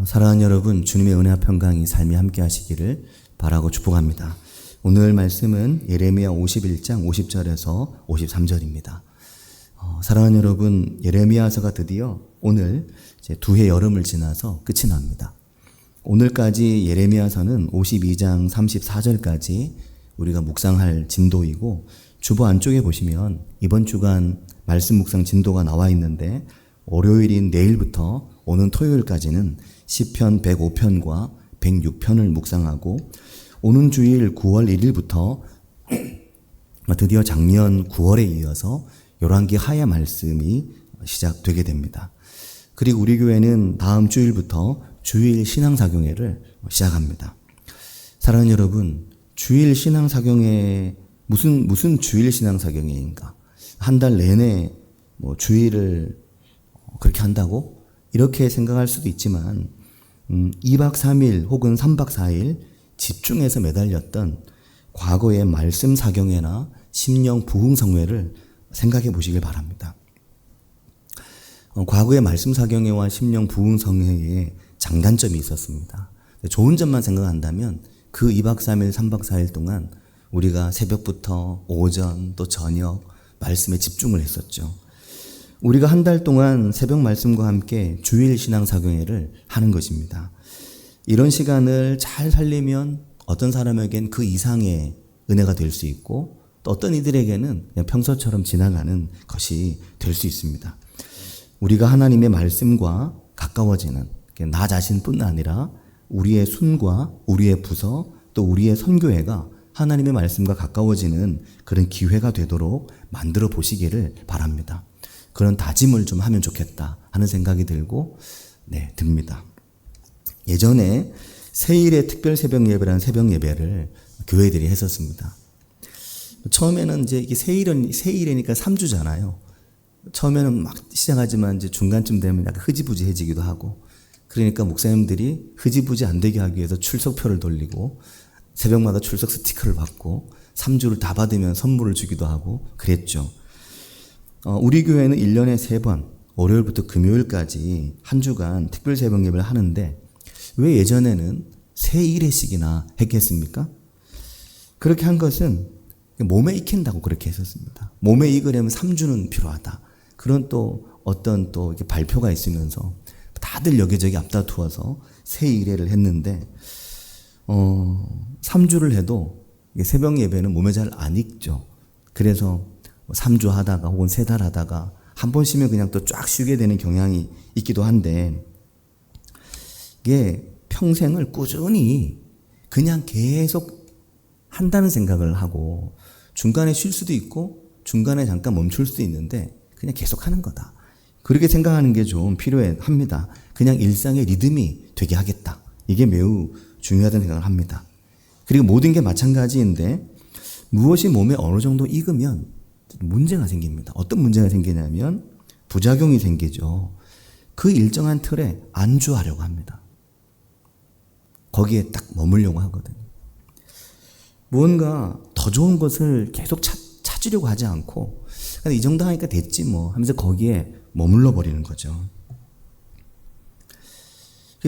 사랑하는 여러분, 주님의 은혜와 평강이 삶에 함께 하시기를 바라고 축복합니다. 오늘 말씀은 예레미야 51장 50절에서 53절입니다. 사랑하는 여러분, 예레미야서가 드디어 오늘 이제 두 해 여름을 지나서 끝이 납니다. 오늘까지 예레미야서는 52장 34절까지 우리가 묵상할 진도이고, 주보 안쪽에 보시면 이번 주간 말씀 묵상 진도가 나와 있는데, 월요일인 내일부터 오는 토요일까지는 시편 105편과 106편을 묵상하고, 오는 주일 9월 1일부터 드디어 작년 9월에 이어서 열왕기 하야 말씀이 시작되게 됩니다. 그리고 우리 교회는 다음 주일부터 주일 신앙사경회를 시작합니다. 사랑하는 여러분, 주일 신앙사경회, 무슨 주일 신앙사경회인가? 한 달 내내 주일을 그렇게 한다고? 이렇게 생각할 수도 있지만 2박 3일 혹은 3박 4일 집중해서 매달렸던 과거의 말씀 사경회나 심령 부흥성회를 생각해 보시길 바랍니다. 과거의 말씀 사경회와 심령 부흥성회에 장단점이 있었습니다. 좋은 점만 생각한다면 그 2박 3일, 3박 4일 동안 우리가 새벽부터 오전 또 저녁 말씀에 집중을 했었죠. 우리가 한 달 동안 새벽 말씀과 함께 주일 신앙사경회를 하는 것입니다. 이런 시간을 잘 살리면 어떤 사람에겐 그 이상의 은혜가 될 수 있고, 또 어떤 이들에게는 그냥 평소처럼 지나가는 것이 될 수 있습니다. 우리가 하나님의 말씀과 가까워지는, 나 자신뿐 아니라 우리의 순과 우리의 부서 또 우리의 선교회가 하나님의 말씀과 가까워지는 그런 기회가 되도록 만들어 보시기를 바랍니다. 그런 다짐을 좀 하면 좋겠다 하는 생각이 들고 듭니다. 예전에 세일의 특별 새벽 예배라는 새벽 예배를 교회들이 했었습니다. 처음에는 이제 이게 세일이니까 3주잖아요. 처음에는 막 시작하지만 이제 중간쯤 되면 약간 흐지부지해지기도 하고, 그러니까 목사님들이 흐지부지 안 되게 하기 위해서 출석표를 돌리고 새벽마다 출석 스티커를 받고 3주를 다 받으면 선물을 주기도 하고 그랬죠. 우리 교회는 1년에 3번, 월요일부터 금요일까지 한 주간 특별 새벽 예배를 하는데, 왜 예전에는 3일회씩이나 했겠습니까? 그렇게 한 것은 몸에 익힌다고 그렇게 했었습니다. 몸에 익으려면 3주는 필요하다. 그런 또 어떤 또 이렇게 발표가 있으면서 다들 여기저기 앞다투어서 3일회를 했는데, 3주를 해도 새벽 예배는 몸에 잘 안 익죠. 그래서 3주 하다가 혹은 3달 하다가 한 번 쉬면 그냥 또 쫙 쉬게 되는 경향이 있기도 한데, 이게 평생을 꾸준히 그냥 계속 한다는 생각을 하고, 중간에 쉴 수도 있고 중간에 잠깐 멈출 수도 있는데 그냥 계속 하는 거다, 그렇게 생각하는 게 좀 필요합니다. 그냥 일상의 리듬이 되게 하겠다, 이게 매우 중요하다는 생각을 합니다. 그리고 모든 게 마찬가지인데, 무엇이 몸에 어느 정도 익으면 문제가 생깁니다. 어떤 문제가 생기냐면 부작용이 생기죠. 그 일정한 틀에 안주하려고 합니다. 거기에 딱 머물려고 하거든요. 뭔가 더 좋은 것을 계속 찾으려고 하지 않고, 이 정도 하니까 됐지 뭐 하면서 거기에 머물러 버리는 거죠.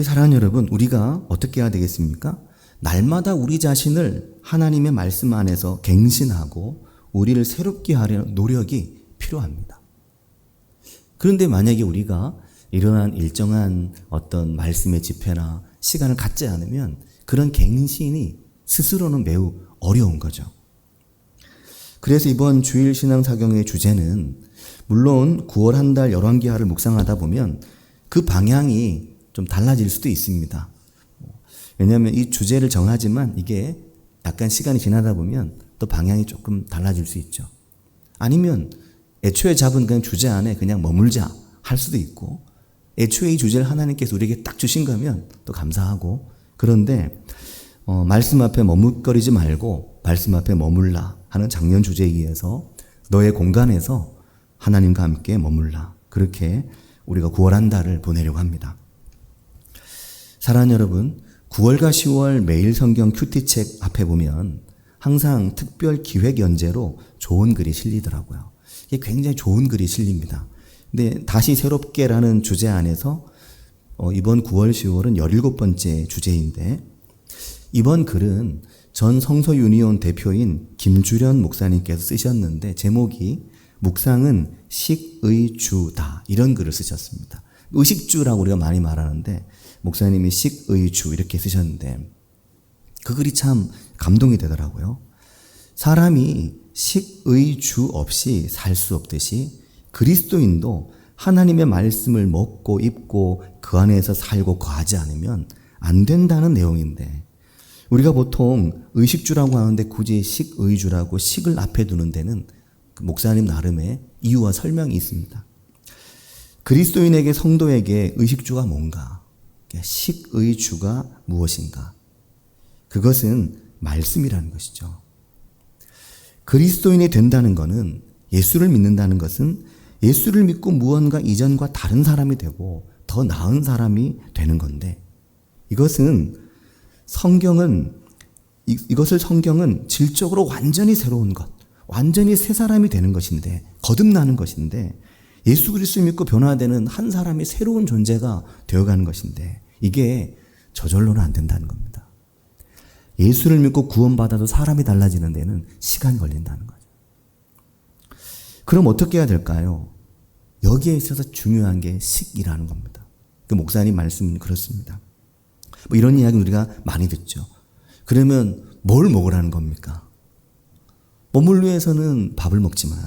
사랑하는 여러분, 우리가 어떻게 해야 되겠습니까? 날마다 우리 자신을 하나님의 말씀 안에서 갱신하고 우리를 새롭게 하려는 노력이 필요합니다. 그런데 만약에 우리가 이러한 일정한 어떤 말씀의 집회나 시간을 갖지 않으면 그런 갱신이 스스로는 매우 어려운 거죠. 그래서 이번 주일 신앙사경의 주제는, 물론 9월 한 달 열왕기하를 묵상하다 보면 그 방향이 좀 달라질 수도 있습니다. 왜냐하면 이 주제를 정하지만 이게 약간 시간이 지나다 보면 또 방향이 조금 달라질 수 있죠. 아니면 애초에 잡은 그냥 주제 안에 그냥 머물자 할 수도 있고, 애초에 이 주제를 하나님께서 우리에게 딱 주신 거면 또 감사하고, 그런데 말씀 앞에 머뭇거리지 말고 말씀 앞에 머물라 하는 작년 주제에 의해서 너의 공간에서 하나님과 함께 머물라, 그렇게 우리가 9월 한 달을 보내려고 합니다. 사랑하는 여러분, 9월과 10월 매일 성경 큐티책 앞에 보면 항상 특별 기획 연재로 좋은 글이 실리더라고요. 이게 굉장히 좋은 글이 실립니다. 근데 다시 새롭게라는 주제 안에서 이번 9월, 10월은 17번째 주제인데 이번 글은 전 성서유니온 대표인 김주련 목사님께서 쓰셨는데 제목이 묵상은 식의 주다 이런 글을 쓰셨습니다. 의식주라고 우리가 많이 말하는데 목사님이 식의 주 이렇게 쓰셨는데 그 글이 참 감동이 되더라고요. 사람이 식의 주 없이 살 수 없듯이 그리스도인도 하나님의 말씀을 먹고 입고 그 안에서 살고 거하지 않으면 안 된다는 내용인데 우리가 보통 의식주라고 하는데 굳이 식의주라고 식을 앞에 두는 데는 그 목사님 나름의 이유와 설명이 있습니다. 그리스도인에게 성도에게 의식주가 뭔가? 식의주가 무엇인가? 그것은 말씀이라는 것이죠. 그리스도인이 된다는 것은 예수를 믿는다는 것은 예수를 믿고 무언가 이전과 다른 사람이 되고 더 나은 사람이 되는 건데 이것을 성경은 질적으로 완전히 새로운 것, 완전히 새 사람이 되는 것인데 거듭나는 것인데 예수 그리스도 믿고 변화되는 한 사람이 새로운 존재가 되어가는 것인데 이게 저절로는 안 된다는 겁니다. 예수를 믿고 구원받아도 사람이 달라지는 데는 시간이 걸린다는 거죠. 그럼 어떻게 해야 될까요? 여기에 있어서 중요한 게 식이라는 겁니다. 그 목사님 말씀은 그렇습니다. 뭐 이런 이야기 우리가 많이 듣죠. 그러면 뭘 먹으라는 겁니까? 몸을 위해서는 밥을 먹지만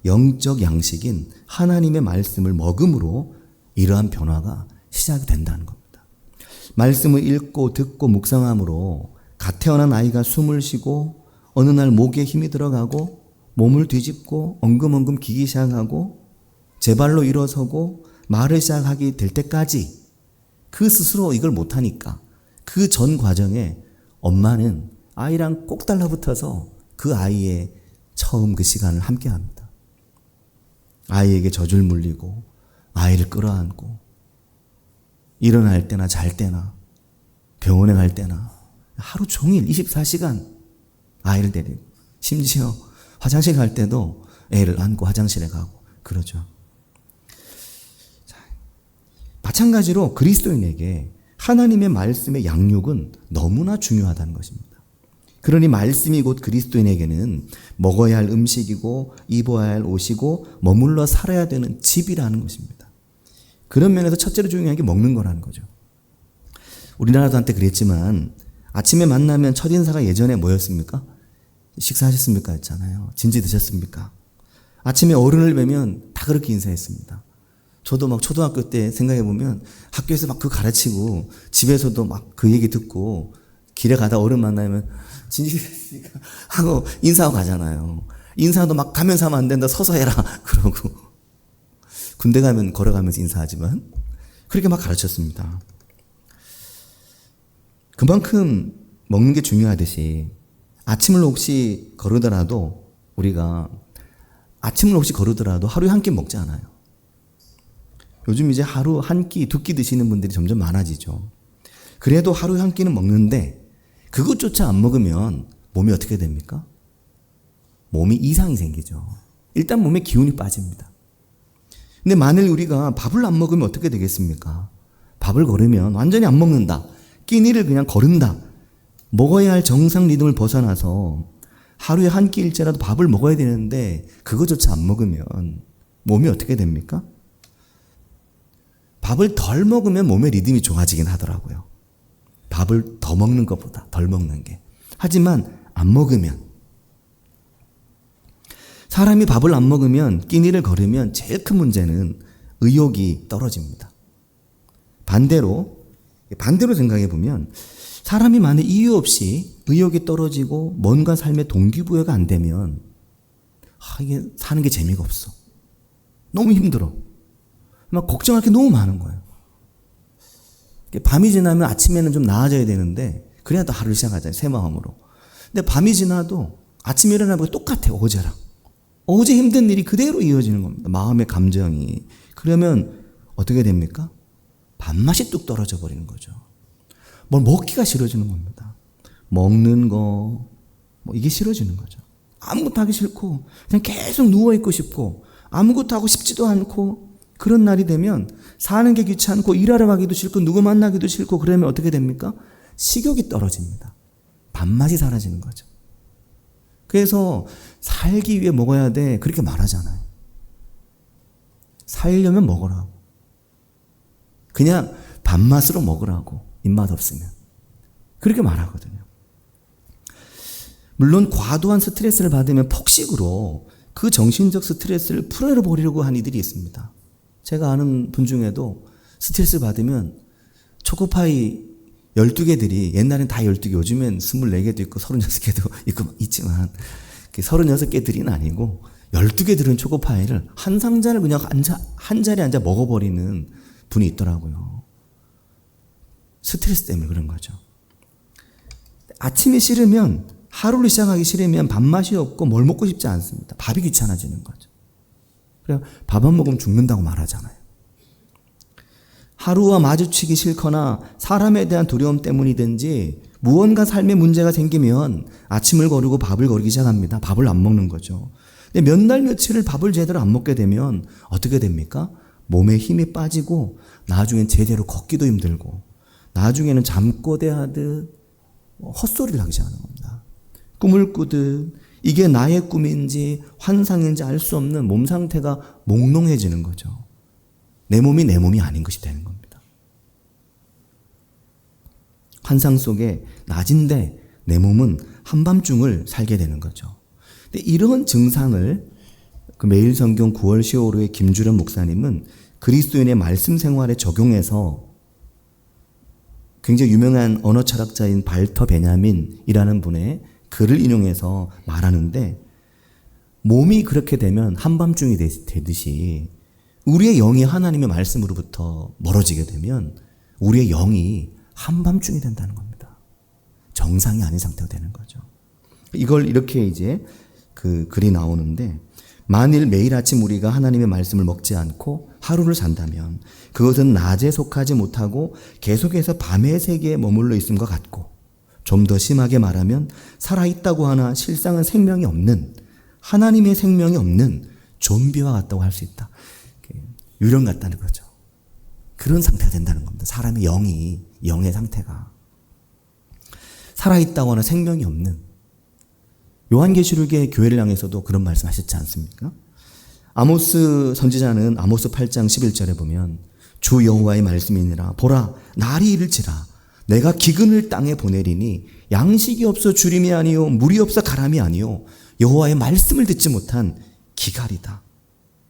영적 양식인 하나님의 말씀을 먹음으로 이러한 변화가 시작이 된다는 겁니다. 말씀을 읽고 듣고 묵상함으로 갓 태어난 아이가 숨을 쉬고 어느 날 목에 힘이 들어가고 몸을 뒤집고 엉금엉금 기기 시작하고 제 발로 일어서고 말을 시작하게 될 때까지 그 스스로 이걸 못하니까 그 전 과정에 엄마는 아이랑 꼭 달라붙어서 그 아이의 처음 그 시간을 함께합니다. 아이에게 젖을 물리고 아이를 끌어안고 일어날 때나 잘 때나 병원에 갈 때나 하루 종일 24시간 아이를 데리고 심지어 화장실 갈 때도 애를 안고 화장실에 가고 그러죠. 마찬가지로 그리스도인에게 하나님의 말씀의 양육은 너무나 중요하다는 것입니다. 그러니 말씀이 곧 그리스도인에게는 먹어야 할 음식이고 입어야 할 옷이고 머물러 살아야 되는 집이라는 것입니다. 그런 면에서 첫째로 중요한 게 먹는 거라는 거죠. 우리나라도 한때 그랬지만 아침에 만나면 첫인사가 예전에 뭐였습니까? 식사하셨습니까? 했잖아요. 진지 드셨습니까? 아침에 어른을 뵈면 다 그렇게 인사했습니다. 저도 막 초등학교 때 생각해보면 학교에서 막 그 가르치고 집에서도 막 그 얘기 듣고 길에 가다 어른 만나면 진지 됐습니까? 하고 인사하고 가잖아요. 인사도 막 가면서 하면 안 된다. 서서 해라. 그러고 군대 가면 걸어가면서 인사하지만 그렇게 막 가르쳤습니다. 그만큼 먹는 게 중요하듯이 아침을 혹시 거르더라도 하루에 한 끼 먹지 않아요. 요즘 이제 하루 한 끼, 두 끼 드시는 분들이 점점 많아지죠. 그래도 하루에 한 끼는 먹는데 그것조차 안 먹으면 몸이 어떻게 됩니까? 몸이 이상이 생기죠. 일단 몸에 기운이 빠집니다. 근데 만일 우리가 밥을 안 먹으면 어떻게 되겠습니까? 밥을 거르면 완전히 안 먹는다. 끼니를 그냥 거른다. 먹어야 할 정상 리듬을 벗어나서 하루에 한 끼일째라도 밥을 먹어야 되는데 그거조차 안 먹으면 몸이 어떻게 됩니까? 밥을 덜 먹으면 몸의 리듬이 좋아지긴 하더라고요. 밥을 더 먹는 것보다 덜 먹는 게. 하지만 안 먹으면 사람이 밥을 안 먹으면 끼니를 거르면 제일 큰 문제는 의욕이 떨어집니다. 반대로 생각해 보면 사람이 만약 이유 없이 의욕이 떨어지고 뭔가 삶의 동기부여가 안 되면 이게 사는 게 재미가 없어. 너무 힘들어. 막 걱정할 게 너무 많은 거예요. 밤이 지나면 아침에는 좀 나아져야 되는데 그래야 또 하루를 시작하잖아요. 새 마음으로. 근데 밤이 지나도 아침에 일어나면 똑같아요. 어제랑. 어제 힘든 일이 그대로 이어지는 겁니다. 마음의 감정이. 그러면 어떻게 됩니까? 밥맛이 뚝 떨어져 버리는 거죠. 뭘 먹기가 싫어지는 겁니다. 먹는 거, 이게 싫어지는 거죠. 아무것도 하기 싫고, 그냥 계속 누워있고 싶고, 아무것도 하고 싶지도 않고, 그런 날이 되면 사는 게 귀찮고 일하러 가기도 싫고 누구 만나기도 싫고 그러면 어떻게 됩니까? 식욕이 떨어집니다. 밥맛이 사라지는 거죠. 그래서 살기 위해 먹어야 돼 그렇게 말하잖아요. 살려면 먹으라고. 그냥 밥맛으로 먹으라고. 입맛 없으면. 그렇게 말하거든요. 물론 과도한 스트레스를 받으면 폭식으로 그 정신적 스트레스를 풀어버리려고 하는 이들이 있습니다. 제가 아는 분 중에도 스트레스를 받으면 초코파이 12개들이 옛날엔 다 12개, 요즘엔 24개도 있고 36개도 있고 있지만 36개들은 아니고 12개 들은 초코파이를 한 상자를 그냥 한 자리에 앉아 먹어버리는 분이 있더라고요. 스트레스 때문에 그런 거죠. 아침이 싫으면 하루를 시작하기 싫으면 밥맛이 없고 뭘 먹고 싶지 않습니다. 밥이 귀찮아지는 거죠. 그래서 밥 안 먹으면 죽는다고 말하잖아요. 하루와 마주치기 싫거나 사람에 대한 두려움 때문이든지 무언가 삶에 문제가 생기면 아침을 거르고 밥을 거르기 시작합니다. 밥을 안 먹는 거죠. 근데 몇 날 며칠을 밥을 제대로 안 먹게 되면 어떻게 됩니까? 몸에 힘이 빠지고 나중엔 제대로 걷기도 힘들고 나중에는 잠꼬대하듯 헛소리를 하기 시작하는 겁니다. 꿈을 꾸듯 이게 나의 꿈인지 환상인지 알 수 없는 몸 상태가 몽롱해지는 거죠. 내 몸이 내 몸이 아닌 것이 되는 겁니다. 환상 속에 낮인데 내 몸은 한밤중을 살게 되는 거죠. 근데 이런 증상을 그 매일 성경 9월 10월호의 김주련 목사님은 그리스도인의 말씀 생활에 적용해서 굉장히 유명한 언어 철학자인 발터 베냐민이라는 분의 글을 인용해서 말하는데 몸이 그렇게 되면 한밤중이 되듯이 우리의 영이 하나님의 말씀으로부터 멀어지게 되면 우리의 영이 한밤중이 된다는 겁니다. 정상이 아닌 상태가 되는 거죠. 이걸 이렇게 이제 그 글이 나오는데 만일 매일 아침 우리가 하나님의 말씀을 먹지 않고 하루를 산다면 그것은 낮에 속하지 못하고 계속해서 밤의 세계에 머물러 있음과 같고 좀 더 심하게 말하면 살아있다고 하나 실상은 생명이 없는 하나님의 생명이 없는 좀비와 같다고 할 수 있다. 유령 같다는 거죠. 그런 상태가 된다는 겁니다. 사람의 영의 상태가. 살아있다고 하나 생명이 없는. 요한계시록의 교회를 향해서도 그런 말씀 하셨지 않습니까? 아모스 선지자는 아모스 8장 11절에 보면 주 여호와의 말씀이니라 보라 날이 이를지라 내가 기근을 땅에 보내리니 양식이 없어 주림이 아니요 물이 없어 가람이 아니요 여호와의 말씀을 듣지 못한 기갈이다.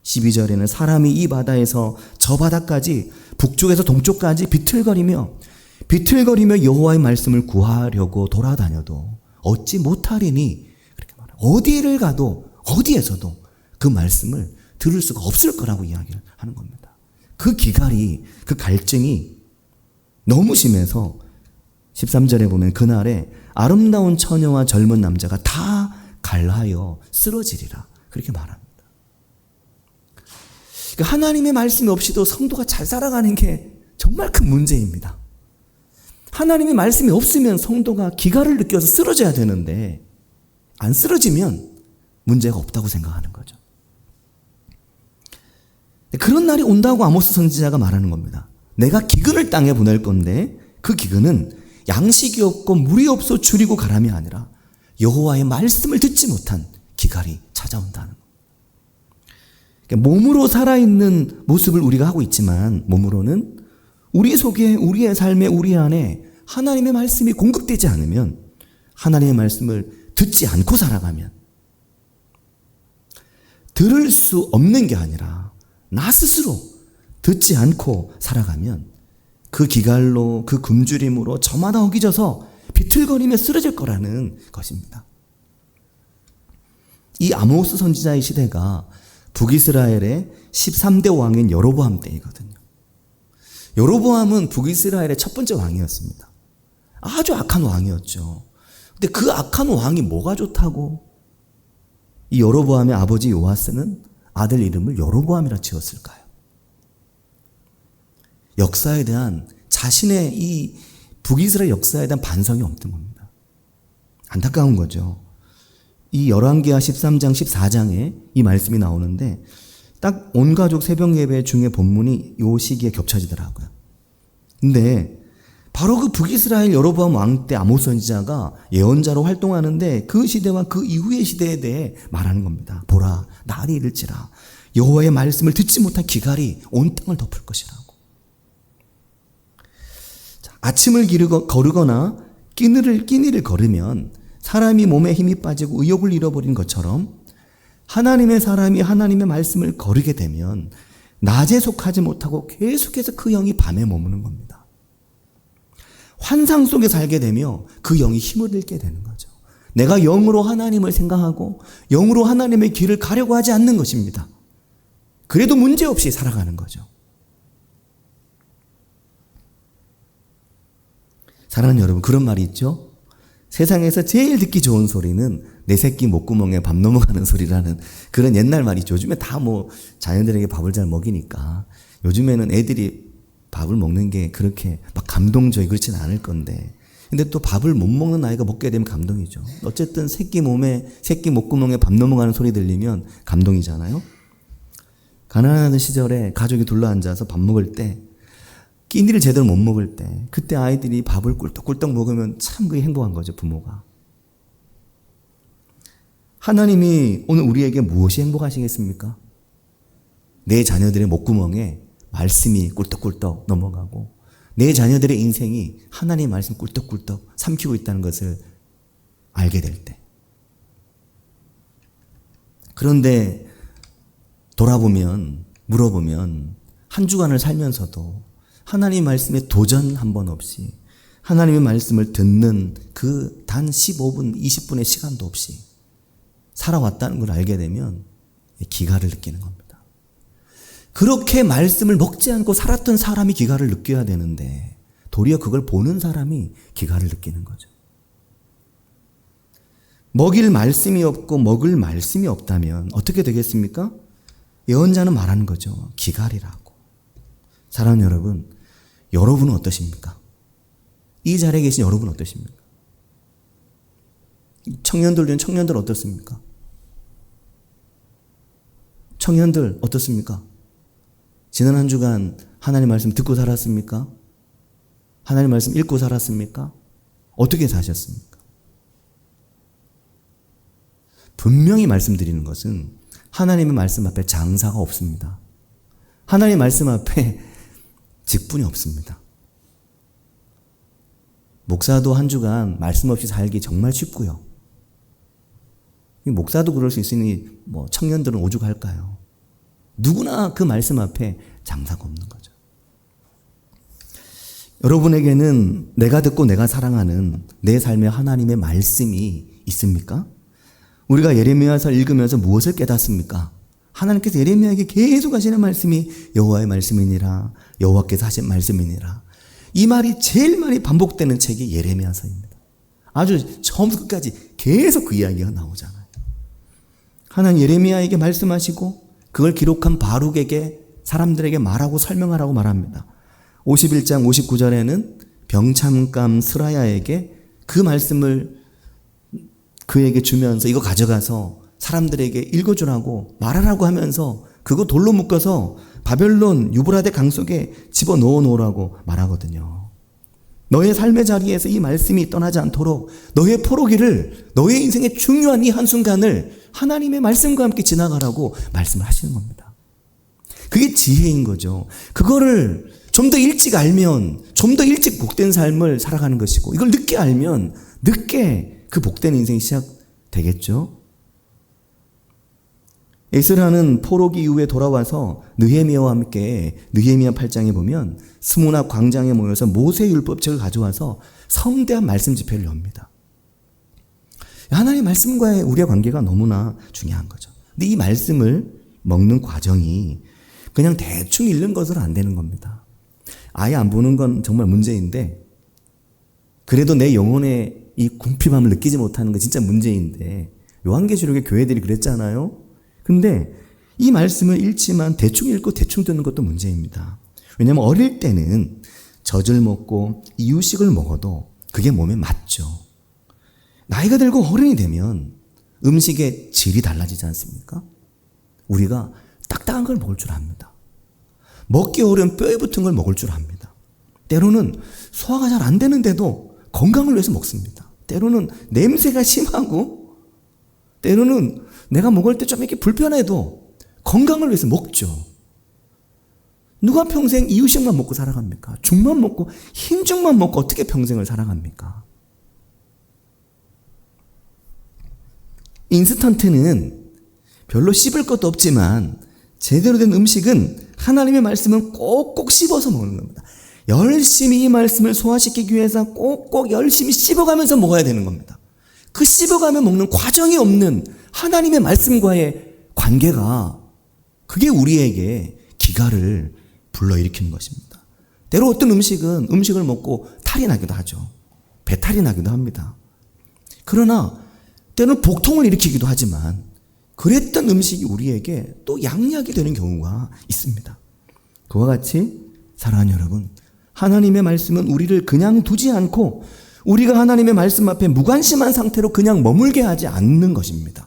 12절에는 사람이 이 바다에서 저 바다까지 북쪽에서 동쪽까지 비틀거리며 여호와의 말씀을 구하려고 돌아다녀도 얻지 못하리니 그렇게 말해요. 어디를 가도 어디에서도 그 말씀을 들을 수가 없을 거라고 이야기를 하는 겁니다. 그 기갈이 그 갈증이 너무 심해서 13절에 보면 그날에 아름다운 처녀와 젊은 남자가 다 갈하여 쓰러지리라 그렇게 말합니다. 그러니까 하나님의 말씀이 없이도 성도가 잘 살아가는 게 정말 큰 문제입니다. 하나님의 말씀이 없으면 성도가 기갈을 느껴서 쓰러져야 되는데 안 쓰러지면 문제가 없다고 생각하는 거죠. 그런 날이 온다고 아모스 선지자가 말하는 겁니다. 내가 기근을 땅에 보낼 건데 그 기근은 양식이 없고 물이 없어 줄이고 가람이 아니라 여호와의 말씀을 듣지 못한 기갈이 찾아온다는 겁니다. 그러니까 몸으로 살아있는 모습을 우리가 하고 있지만 몸으로는 우리 속에 우리의 삶에 우리 안에 하나님의 말씀이 공급되지 않으면 하나님의 말씀을 듣지 않고 살아가면 들을 수 없는 게 아니라 나 스스로 듣지 않고 살아가면 그 기갈로 그 굶주림으로 저마다 어기져서 비틀거리며 쓰러질 거라는 것입니다. 이 아모스 선지자의 시대가 북이스라엘의 13대 왕인 여로보암 때이거든요. 여로보암은 북이스라엘의 첫 번째 왕이었습니다. 아주 악한 왕이었죠. 근데 그 악한 왕이 뭐가 좋다고 이 여로보암의 아버지 요아스는 아들 이름을 여로보암이라 지었을까요? 역사에 대한 자신의 이 북이스라엘 역사에 대한 반성이 없던 겁니다. 안타까운 거죠. 이 열왕기하 13장 14장에 이 말씀이 나오는데 딱 온 가족 새벽 예배 중에 본문이 요 시기에 겹쳐지더라고요. 근데 바로 그 북이스라엘 여로보암 왕 때 아모스 선지자가 예언자로 활동하는데 그 시대와 그 이후의 시대에 대해 말하는 겁니다. 보라, 날이 이를지라 여호와의 말씀을 듣지 못한 기갈이 온 땅을 덮을 것이라고. 자, 아침을 거르거나 끼니를 걸으면 사람이 몸에 힘이 빠지고 의욕을 잃어버린 것처럼 하나님의 사람이 하나님의 말씀을 거르게 되면 낮에 속하지 못하고 계속해서 그 영이 밤에 머무는 겁니다. 환상 속에 살게 되며 그 영이 힘을 잃게 되는 거죠. 내가 영으로 하나님을 생각하고 영으로 하나님의 길을 가려고 하지 않는 것입니다. 그래도 문제없이 살아가는 거죠. 사랑하는 여러분, 그런 말이 있죠. 세상에서 제일 듣기 좋은 소리는 내 새끼 목구멍에 밥 넘어가는 소리라는 그런 옛날 말이 있죠. 요즘에 다 자녀들에게 밥을 잘 먹이니까 요즘에는 애들이 밥을 먹는 게 그렇게 막 감동적이 그렇지는 않을 건데, 근데 또 밥을 못 먹는 아이가 먹게 되면 감동이죠. 어쨌든 새끼 목구멍에 밥 넘어가는 소리 들리면 감동이잖아요. 가난한 시절에 가족이 둘러앉아서 밥 먹을 때 끼니를 제대로 못 먹을 때 그때 아이들이 밥을 꿀떡꿀떡 먹으면 참 그게 행복한 거죠. 부모가. 하나님이 오늘 우리에게 무엇이 행복하시겠습니까? 내 자녀들의 목구멍에 말씀이 꿀떡꿀떡 넘어가고 내 자녀들의 인생이 하나님의 말씀 꿀떡꿀떡 삼키고 있다는 것을 알게 될 때. 그런데 물어보면 한 주간을 살면서도 하나님의 말씀에 도전 한 번 없이 하나님의 말씀을 듣는 그 단 15분, 20분의 시간도 없이 살아왔다는 걸 알게 되면 기갈을 느끼는 겁니다. 그렇게 말씀을 먹지 않고 살았던 사람이 기갈을 느껴야 되는데 도리어 그걸 보는 사람이 기갈을 느끼는 거죠. 먹일 말씀이 없고 먹을 말씀이 없다면 어떻게 되겠습니까? 예언자는 말하는 거죠. 기갈이라고. 사랑하는 여러분, 여러분은 어떠십니까? 이 자리에 계신 여러분은 어떠십니까? 청년들 중 청년들 어떻습니까? 청년들 어떻습니까? 지난 한 주간 하나님 말씀 듣고 살았습니까? 하나님 말씀 읽고 살았습니까? 어떻게 사셨습니까? 분명히 말씀드리는 것은 하나님의 말씀 앞에 장사가 없습니다. 하나님의 말씀 앞에 직분이 없습니다. 목사도 한 주간 말씀 없이 살기 정말 쉽고요. 목사도 그럴 수 있으니 청년들은 오죽할까요? 누구나 그 말씀 앞에 장사가 없는 거죠. 여러분에게는 내가 듣고 내가 사랑하는 내 삶의 하나님의 말씀이 있습니까? 우리가 예레미야서 읽으면서 무엇을 깨닫습니까? 하나님께서 예레미야에게 계속 하시는 말씀이 여호와의 말씀이니라, 여호와께서 하신 말씀이니라. 이 말이 제일 많이 반복되는 책이 예레미야서입니다. 아주 처음부터 끝까지 계속 그 이야기가 나오잖아요. 하나님 예레미야에게 말씀하시고 그걸 기록한 바룩에게 사람들에게 말하고 설명하라고 말합니다. 51장 59절에는 병참감 스라야에게 그 말씀을 그에게 주면서 이거 가져가서 사람들에게 읽어주라고 말하라고 하면서 그거 돌로 묶어서 바벨론 유브라데 강 속에 집어넣어 놓으라고 말하거든요. 너의 삶의 자리에서 이 말씀이 떠나지 않도록 너의 포로기를, 너의 인생의 중요한 이 한순간을 하나님의 말씀과 함께 지나가라고 말씀을 하시는 겁니다. 그게 지혜인 거죠. 그거를 좀 더 일찍 알면 좀 더 일찍 복된 삶을 살아가는 것이고, 이걸 늦게 알면 늦게 그 복된 인생이 시작되겠죠. 에스라는 포로기 이후에 돌아와서 느헤미야와 함께 느헤미야 8장에 보면 스무나 광장에 모여서 모세의 율법책을 가져와서 성대한 말씀 집회를 엽니다. 하나님의 말씀과의 우리의 관계가 너무나 중요한 거죠. 근데 이 말씀을 먹는 과정이 그냥 대충 읽는 것으로 안 되는 겁니다. 아예 안 보는 건 정말 문제인데, 그래도 내 영혼의 이 궁핍함을 느끼지 못하는 건 진짜 문제인데, 요한계시록의 교회들이 그랬잖아요. 근데 이 말씀을 읽지만 대충 읽고 대충 듣는 것도 문제입니다. 왜냐하면 어릴 때는 젖을 먹고 이유식을 먹어도 그게 몸에 맞죠. 나이가 들고 어른이 되면 음식의 질이 달라지지 않습니까? 우리가 딱딱한 걸 먹을 줄 압니다. 먹기 어려운 뼈에 붙은 걸 먹을 줄 압니다. 때로는 소화가 잘 안 되는데도 건강을 위해서 먹습니다. 때로는 냄새가 심하고 때로는 내가 먹을 때 좀 이렇게 불편해도 건강을 위해서 먹죠. 누가 평생 이유식만 먹고 살아갑니까? 죽만 먹고 흰죽만 먹고 어떻게 평생을 살아갑니까? 인스턴트는 별로 씹을 것도 없지만 제대로 된 음식은 하나님의 말씀은 꼭꼭 씹어서 먹는 겁니다. 열심히 이 말씀을 소화시키기 위해서 꼭꼭 열심히 씹어가면서 먹어야 되는 겁니다. 그 씹어가며 먹는 과정이 없는 하나님의 말씀과의 관계가 그게 우리에게 기가를 불러일으키는 것입니다. 때로 어떤 음식을 먹고 탈이 나기도 하죠. 배탈이 나기도 합니다. 그러나 때로는 복통을 일으키기도 하지만 그랬던 음식이 우리에게 또 양약이 되는 경우가 있습니다. 그와 같이 사랑하는 여러분, 하나님의 말씀은 우리를 그냥 두지 않고 우리가 하나님의 말씀 앞에 무관심한 상태로 그냥 머물게 하지 않는 것입니다.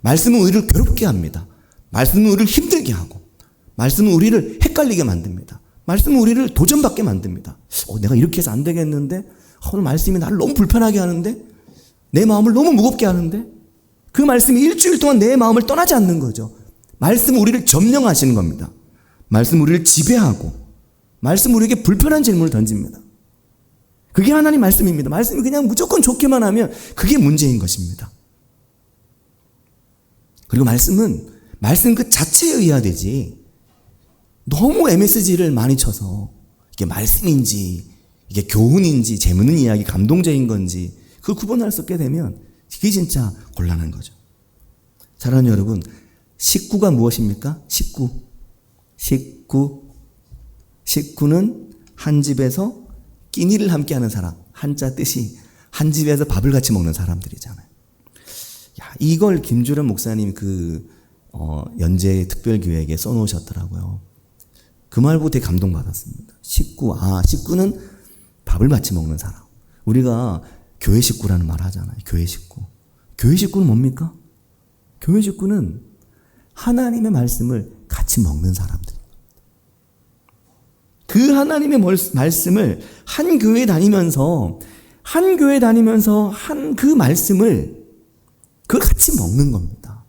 말씀은 우리를 괴롭게 합니다. 말씀은 우리를 힘들게 하고 말씀은 우리를 헷갈리게 만듭니다. 말씀은 우리를 도전받게 만듭니다. 내가 이렇게 해서 안 되겠는데 오늘 말씀이 나를 너무 불편하게 하는데 내 마음을 너무 무겁게 하는데 그 말씀이 일주일 동안 내 마음을 떠나지 않는 거죠. 말씀은 우리를 점령하시는 겁니다. 말씀은 우리를 지배하고 말씀은 우리에게 불편한 질문을 던집니다. 그게 하나님 말씀입니다. 말씀이 그냥 무조건 좋게만 하면 그게 문제인 것입니다. 그리고 말씀 그 자체에 의해야 되지 너무 MSG를 많이 쳐서 이게 말씀인지 이게 교훈인지 재밌는 이야기 감동적인 건지 그 구분할 수 없게 되면 이게 진짜 곤란한 거죠. 사랑하는 여러분, 식구가 무엇입니까? 식구는 한 집에서 끼니를 함께하는 사람, 한자 뜻이 한 집에서 밥을 같이 먹는 사람들이잖아요. 이걸 김주련 목사님 연재 특별교회에 써놓으셨더라고요. 그 말 보고 되게 감동받았습니다. 식구는 밥을 같이 먹는 사람. 우리가 교회 식구라는 말 하잖아요. 교회 식구. 교회 식구는 뭡니까? 교회 식구는 하나님의 말씀을 같이 먹는 사람들. 그 하나님의 말씀을 한 교회 다니면서 그 말씀을 그걸 같이 먹는 겁니다.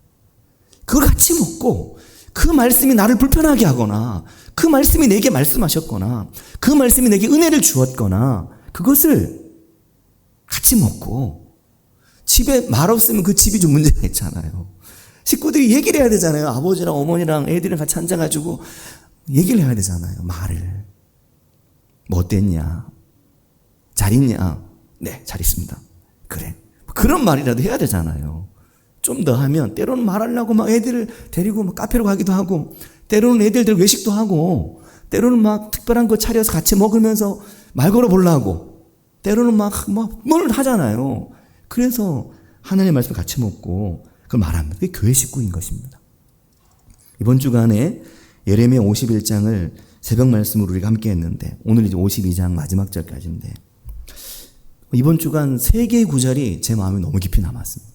그걸 같이 먹고 그 말씀이 나를 불편하게 하거나 그 말씀이 내게 말씀하셨거나 그 말씀이 내게 은혜를 주었거나 그것을 같이 먹고 집에 말 없으면 그 집이 좀 문제가 있잖아요. 식구들이 얘기를 해야 되잖아요. 아버지랑 어머니랑 애들이랑 같이 앉아가지고 얘기를 해야 되잖아요. 말을. 뭐 어땠냐? 잘 있냐? 네, 잘 있습니다. 그래. 그런 말이라도 해야 되잖아요. 좀 더 하면 때로는 말하려고 막 애들을 데리고 막 카페로 가기도 하고 때로는 애들들 외식도 하고 때로는 막 특별한 거 차려서 같이 먹으면서 말 걸어보려고 때로는 막 뭘 하잖아요. 그래서 하나님의 말씀을 같이 먹고 그걸 말합니다. 그게 교회 식구인 것입니다. 이번 주간에 예레미야 51장을 새벽 말씀으로 우리가 함께 했는데 오늘 이제 52장 마지막 절까지인데 이번 주간 3개의 구절이 제 마음에 너무 깊이 남았습니다.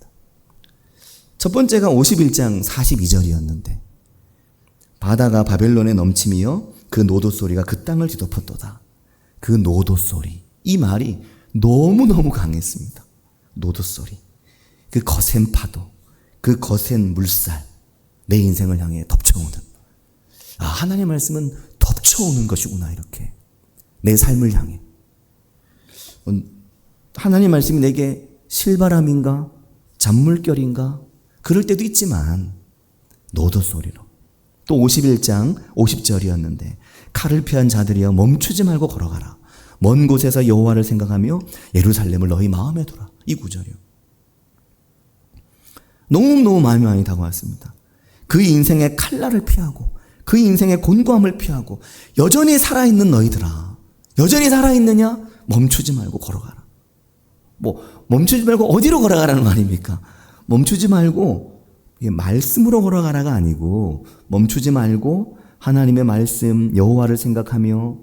첫 번째가 51장 42절이었는데 바다가 바벨론에 넘치며 그 노도 소리가 그 땅을 뒤덮었도다. 그 노도 소리. 이 말이 너무너무 강했습니다. 노도 소리. 그 거센 파도. 그 거센 물살. 내 인생을 향해 덮쳐오는. 하나님의 말씀은 덮쳐오는 것이구나 이렇게. 내 삶을 향해. 하나님의 말씀이 내게 실바람인가? 잔물결인가? 그럴 때도 있지만 노도 소리로. 또 51장 50절이었는데 칼을 피한 자들이여 멈추지 말고 걸어가라. 먼 곳에서 여호와를 생각하며 예루살렘을 너희 마음에 두라. 이 구절이요. 너무너무 마음이 많이 다가왔습니다. 그 인생의 칼날을 피하고 그 인생의 곤고함을 피하고 여전히 살아있는 너희들아. 여전히 살아있느냐? 멈추지 말고 걸어가라. 멈추지 말고 어디로 걸어가라는 말입니까? 멈추지 말고 말씀으로 걸어가라가 아니고 멈추지 말고 하나님의 말씀 여호와를 생각하며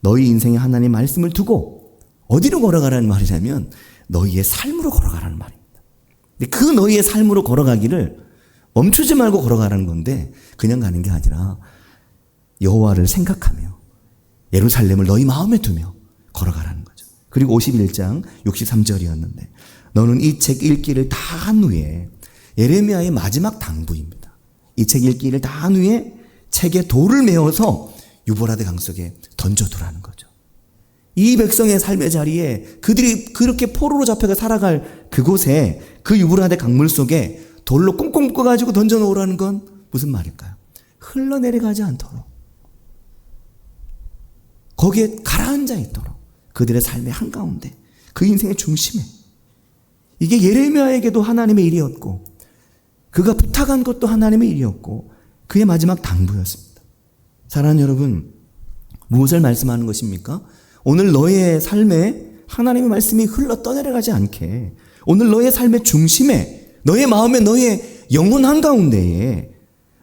너희 인생에 하나님의 말씀을 두고 어디로 걸어가라는 말이냐면 너희의 삶으로 걸어가라는 말입니다. 근데 그 너희의 삶으로 걸어가기를 멈추지 말고 걸어가라는 건데 그냥 가는 게 아니라 여호와를 생각하며 예루살렘을 너희 마음에 두며 걸어가라는 거죠. 그리고 51장 63절이었는데 너는 이 책 읽기를 다 한 후에 예레미야의 마지막 당부입니다. 이 책 읽기를 다 한 후에 책에 돌을 메어서 유보라데 강 속에 던져두라는 거죠. 이 백성의 삶의 자리에 그들이 그렇게 포로로 잡혀가 살아갈 그곳에 그 유브라데 강물 속에 돌로 꽁꽁 묶어가지고 던져놓으라는 건 무슨 말일까요? 흘러내려가지 않도록 거기에 가라앉아 있도록 그들의 삶의 한가운데 그 인생의 중심에 이게 예레미야에게도 하나님의 일이었고 그가 부탁한 것도 하나님의 일이었고 그의 마지막 당부였습니다. 사랑하는 여러분, 무엇을 말씀하는 것입니까? 오늘 너의 삶에 하나님의 말씀이 흘러 떠내려가지 않게 오늘 너의 삶의 중심에 너의 마음에 너의 영혼 한가운데에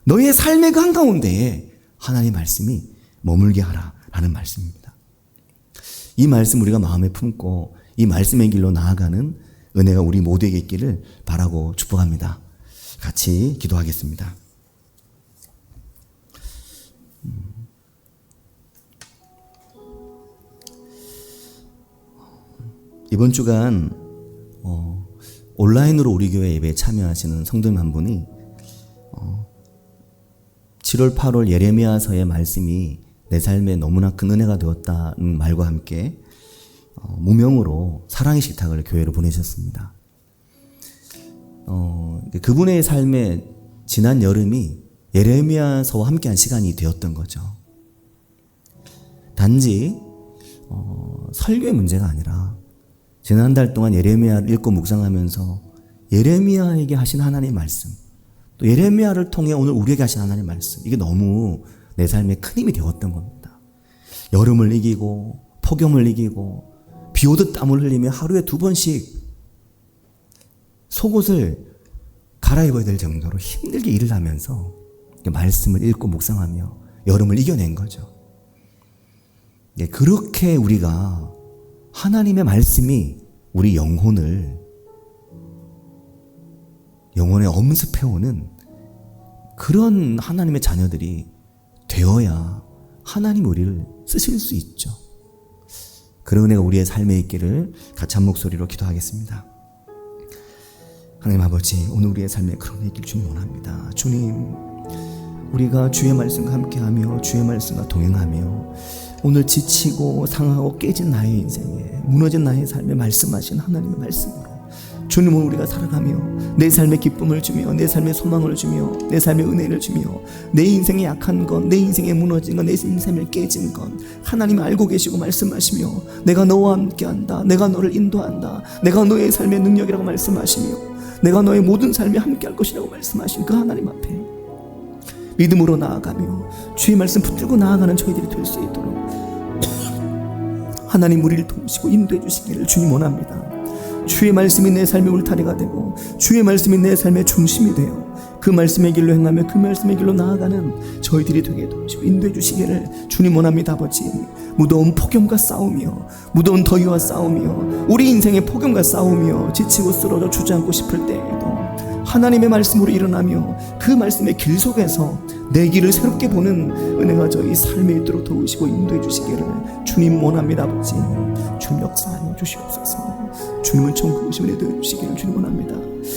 너의 삶의 그 한가운데에 하나님의 말씀이 머물게 하라라는 말씀입니다. 이 말씀 우리가 마음에 품고 이 말씀의 길로 나아가는 은혜가 우리 모두에게 있기를 바라고 축복합니다. 같이 기도하겠습니다. 이번 주간 온라인으로 우리 교회 예배에 참여하시는 성도님 한 분이 7월 8월 예레미야서의 말씀이 내 삶에 너무나 큰 은혜가 되었다는 말과 함께 무명으로 사랑의 식탁을 교회로 보내셨습니다. 그분의 삶에 지난 여름이 예레미야서와 함께한 시간이 되었던 거죠. 단지 설교의 문제가 아니라 지난 한 달 동안 예레미야를 읽고 묵상하면서 예레미야에게 하신 하나님의 말씀, 또 예레미야를 통해 오늘 우리에게 하신 하나님의 말씀, 이게 너무 내 삶에 큰 힘이 되었던 겁니다. 여름을 이기고 폭염을 이기고 비 오듯 땀을 흘리며 하루에 2번씩 속옷을 갈아입어야 될 정도로 힘들게 일을 하면서 말씀을 읽고 묵상하며 여름을 이겨낸 거죠. 그렇게 우리가 하나님의 말씀이 우리 영혼에 엄습해오는 그런 하나님의 자녀들이 되어야 하나님 우리를 쓰실 수 있죠. 그런 은혜가 우리의 삶에 있기를 같이 한 목소리로 기도하겠습니다. 하나님 아버지, 오늘 우리의 삶에 그런 은혜 있기를 주님 원합니다. 주님, 우리가 주의 말씀과 함께하며 주의 말씀과 동행하며 오늘 지치고 상하고 깨진 나의 인생에 무너진 나의 삶에 말씀하신 하나님의 말씀으로 주님은 우리가 살아가며 내 삶의 기쁨을 주며 내 삶의 소망을 주며 내 삶의 은혜를 주며 내 인생에 약한 것, 내 인생에 무너진 것, 내 인생에 깨진 것 하나님이 알고 계시고 말씀하시며 내가 너와 함께한다, 내가 너를 인도한다, 내가 너의 삶의 능력이라고 말씀하시며 내가 너의 모든 삶에 함께할 것이라고 말씀하신 그 하나님 앞에 믿음으로 나아가며 주의 말씀 붙들고 나아가는 저희들이 될 수 있도록 하나님 우리를 도우시고 인도해 주시기를 주님 원합니다. 주의 말씀이 내 삶의 울타리가 되고 주의 말씀이 내 삶의 중심이 되어 그 말씀의 길로 행하며 그 말씀의 길로 나아가는 저희들이 되게 도우시고 인도해 주시기를 주님 원합니다. 아버지, 무더운 폭염과 싸우며 무더운 더위와 싸우며 우리 인생의 폭염과 싸우며 지치고 쓰러져 주저앉고 싶을 때에도 하나님의 말씀으로 일어나며 그 말씀의 길 속에서 내 길을 새롭게 보는 은혜가 저희 삶에 있도록 도우시고 인도해 주시기를 주님 원합니다. 아버지, 주님 역사하여 주시옵소서. 주님은 청구하시고 인도해 주시기를 주님 원합니다.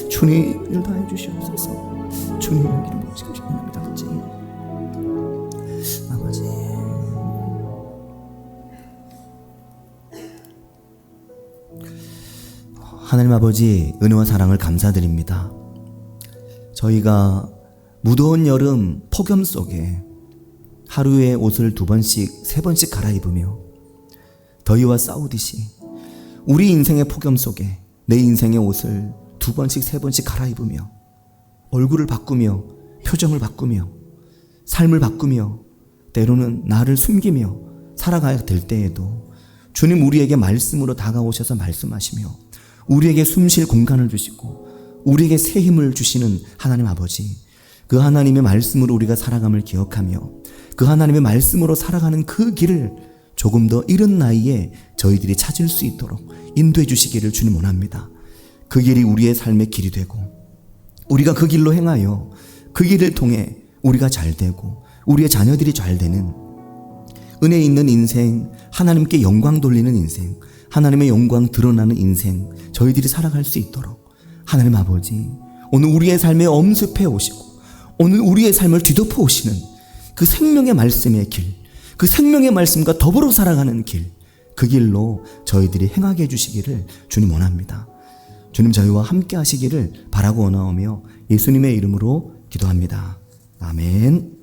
주님 일 다해 주시옵소서. 주님의 길을 보시고 원합니다. 아버지, 하나님 아버지, 은혜와 사랑을 감사드립니다. 저희가 무더운 여름 폭염 속에 하루에 옷을 2번씩 3번씩 갈아입으며 더위와 싸우듯이 우리 인생의 폭염 속에 내 인생의 옷을 2번씩 3번씩 갈아입으며 얼굴을 바꾸며 표정을 바꾸며 삶을 바꾸며 때로는 나를 숨기며 살아가야 될 때에도 주님 우리에게 말씀으로 다가오셔서 말씀하시며 우리에게 숨쉴 공간을 주시고 우리에게 새 힘을 주시는 하나님 아버지, 그 하나님의 말씀으로 우리가 살아감을 기억하며 그 하나님의 말씀으로 살아가는 그 길을 조금 더 이른 나이에 저희들이 찾을 수 있도록 인도해 주시기를 주님 원합니다. 그 길이 우리의 삶의 길이 되고 우리가 그 길로 행하여 그 길을 통해 우리가 잘 되고 우리의 자녀들이 잘 되는 은혜 있는 인생, 하나님께 영광 돌리는 인생, 하나님의 영광 드러나는 인생, 저희들이 살아갈 수 있도록 하나님 아버지, 오늘 우리의 삶에 엄습해 오시고 오늘 우리의 삶을 뒤덮어 오시는 그 생명의 말씀의 길, 그 생명의 말씀과 더불어 살아가는 길, 그 길로 저희들이 행하게 해주시기를 주님 원합니다. 주님 저희와 함께 하시기를 바라고 원하오며 예수님의 이름으로 기도합니다. 아멘.